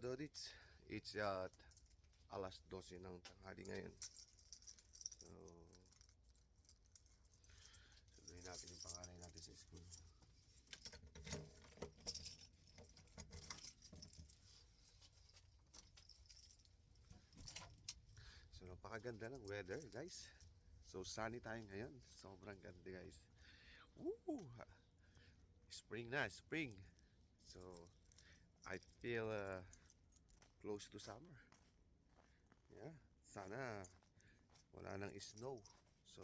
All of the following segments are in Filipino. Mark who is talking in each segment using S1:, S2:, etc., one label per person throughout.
S1: kabadodits, it's at alas 12 ng tanghali ngayon. So, sabihin natin yung panganay natin sa school. So, napakaganda ng weather, guys. So, sunny tayo ngayon. Sobrang ganda, guys. Woo! Spring na, spring. So, I feel close to summer. Yeah, sana wala nang snow. So,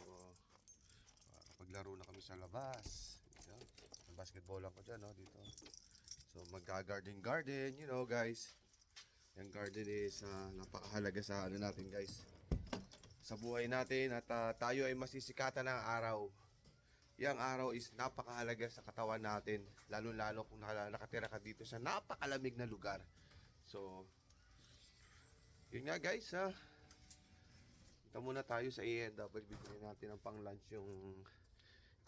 S1: paglaro na kami sa labas. Yeah. Basketball ako dyan, no, dito. So, magka-garden, guys. Yung garden is napakahalaga sa ano natin, guys. Sa buhay natin at tayo ay masisikatan ng araw. Yang araw is napakahalaga sa katawan natin. Lalo-lalo kung nakatira ka dito sa napakalamig na lugar. So, yun nga, guys, punta muna tayo sa A&W. Bibili natin ang pang-lunch yung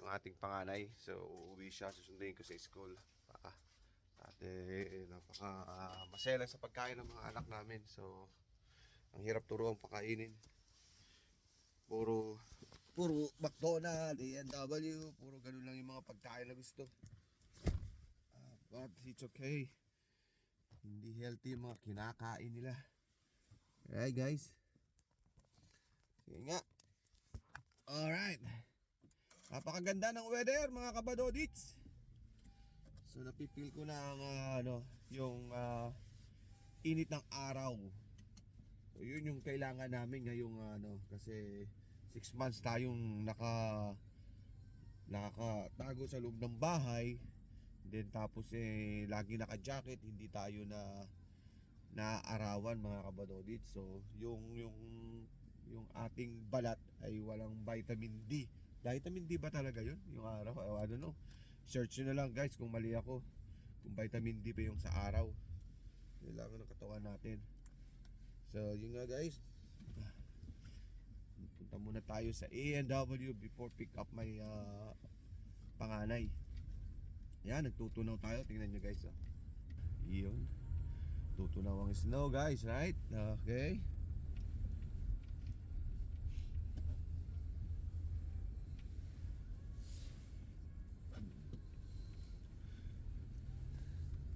S1: ating panganay. So, uuwi siya. Susunduin ko sa school. At napaka masaya lang sa pagkain ng mga anak namin. So, ang hirap turuan pakainin. Puro McDonald's, A&W, puro ganun lang yung mga pagkain na gusto. But it's okay. Hindi healthy yung mga kinakain nila. Alright, guys. Sige nga. Alright. Napakaganda ng weather, mga kabadodits. So napipil ko na ang yung init ng araw. So yun yung kailangan namin ngayong kasi 6 months tayong nakatago sa loob ng bahay. Then tapos lagi naka-jacket, hindi tayo naarawan, mga kabadodit. So yung ating balat ay walang vitamin D. Vitamin D ba talaga yun? Yung araw? I don't know. Search nyo na lang, guys, kung mali ako. Kung vitamin D pa yung sa araw. Kailangan ng katawan natin. So yun nga, guys. Punta muna tayo sa A&W before pick up my panganay. Yan, nagtutunaw tayo. Tingnan nyo, guys. Yun. Tutunaw ang snow, guys, right? Okay.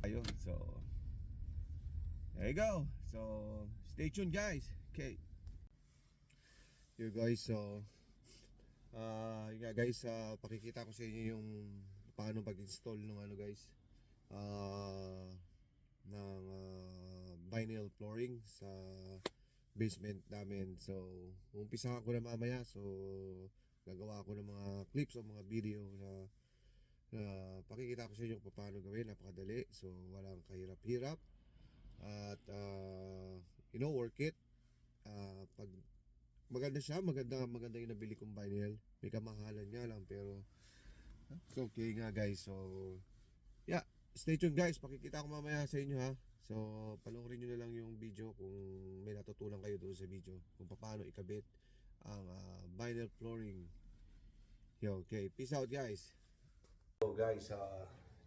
S1: Ayun, so there you go. So stay tuned, guys. Okay. Here, guys. So yun nga, guys, pakikita ko sa inyo yung paano pag-install ng guys, ng vinyl flooring sa basement namin. So umpisahan ko na mamaya. So gagawa ako ng mga clips o mga video na pakikita ko sa inyo kung paano gawin. Napakadali. So walang kahirap-hirap. At work it. Pag maganda siya, maganda yung nabili kong vinyl. May kamahalan nga lang, pero it's okay nga, guys. So yeah, stay tuned, guys. Pakikita ko mamaya sa inyo, ha. So panoorin nyo na lang yung video kung may natutunan kayo doon sa video kung paano ikabit ang vinyl flooring. Okay, peace out, guys. So guys,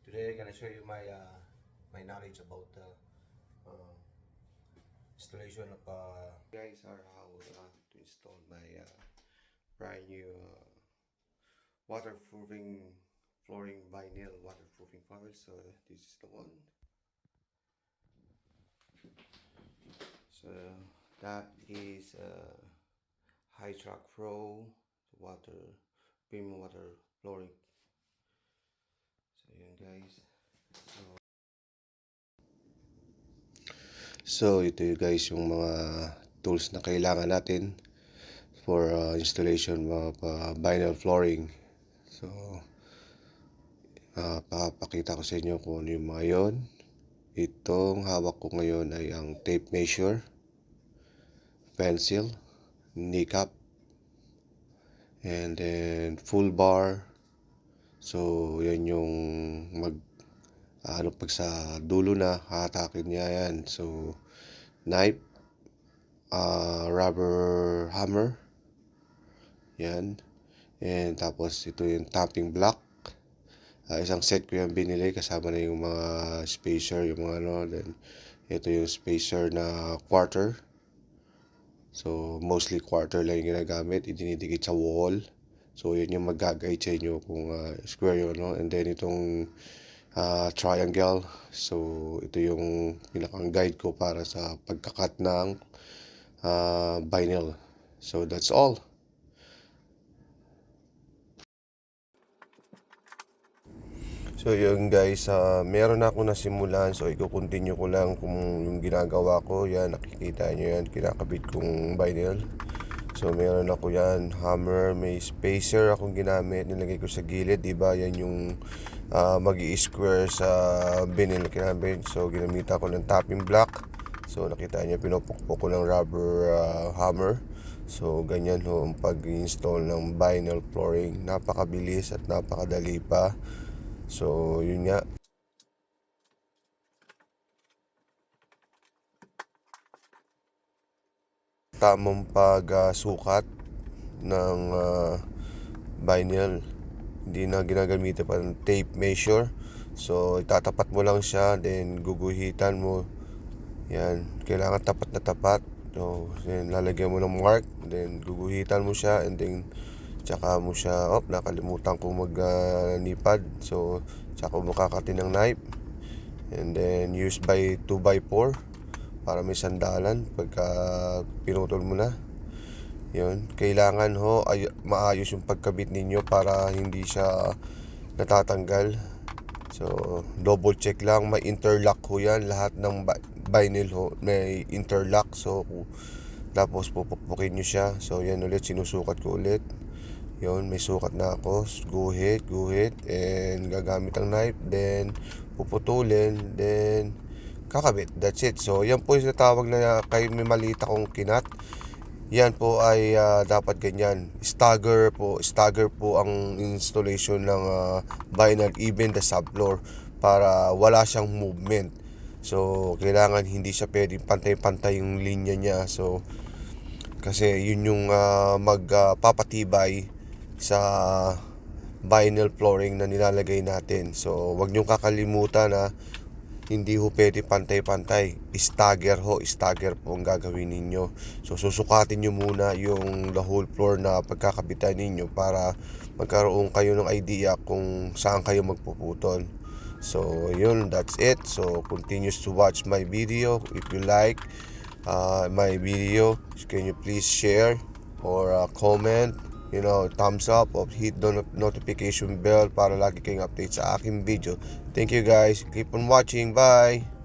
S1: today I'm gonna show you my knowledge about installation of guys, are how to install my brand new waterproofing flooring vinyl waterproofing panel. So this is the one. So that is Hytrack Pro premium water flooring. So yun, guys. So ito yung, guys, yung mga tools na kailangan natin for installation of vinyl flooring. So papakita ko sa inyo kung ano yung mga yon. Itong hawak ko ngayon ay ang tape measure, pencil, kneecap, and then full bar. So yan yung pag sa dulo na hatakin niya yan. So knife, rubber hammer, yan. And tapos ito yung tapping block. Isang set ko yung binili, kasama na yung mga spacer, yung mga then Ito yung spacer na quarter. So, mostly quarter lang yung ginagamit. Idinidikit sa wall. So, yun yung mag-guide sa inyo kung square yun, no? And then, itong triangle. So, ito yung pinakang guide ko para sa pagkakat ng vinyl. So, that's all. So yun guys, meron ako nasimulan, so i-continue ko lang kung yung ginagawa ko. Yan, nakikita nyo yan, kinakabit kong vinyl. So meron ako yan, hammer, may spacer akong ginamit, nilagay ko sa gilid, diba? Yan yung mag-i-square sa vinyl na kinabit. So ginamit ako ng tapping block. So nakita nyo, pinupukpok ko ng rubber hammer. So ganyan ho ang pag-install ng vinyl flooring. Napakabilis at napakadali pa. So, yun nga. Tamang pag-sukat ng vinyl. Hindi na ginagamitan pa ng tape measure. So, itatapat mo lang siya, then guguhitan mo. Yan, kailangan tapat na tapat. So, then lalagyan mo ng mark, then guguhitan mo siya, and then tsaka mo siya, nakalimutan ko mag-nipad. So, tsaka mo kakatin ng knife. And then, use by 2x4 para may sandalan pagka pinutol mo na. Yun. Kailangan maayos yung pagkabit ninyo para hindi siya natatanggal. So, double check lang. May interlock ho yan. Lahat ng vinyl may interlock. So, tapos pupukpukin nyo siya. So, yan ulit. Sinusukat ko ulit. Yun, may sukat na ako. Guhit, and gagamit ang knife, then puputulin, then kakabit. That's it. So, yan po yung tawag na kayo may maliit akong kinat. Yan po ay dapat ganyan. Stagger po ang installation ng vinyl, even the subfloor, para wala siyang movement. So, kailangan hindi siya pwedeng pantay-pantay yung linya niya. So, kasi yun yung magpapatibay sa vinyl flooring na nilalagay natin. So, wag niyong kakalimutan na hindi ho pwede pantay-pantay. Stagger po ang gagawin ninyo. So, susukatin nyo muna yung the whole floor na pagkakabitan ninyo para magkaroon kayo ng idea kung saan kayo magpuputol. So, yun, that's it. So, continues to watch my video. If you like my video, can you please share or comment, thumbs up, or hit the notification bell para lagi kayong update sa aking video. Thank you guys. Keep on watching. Bye.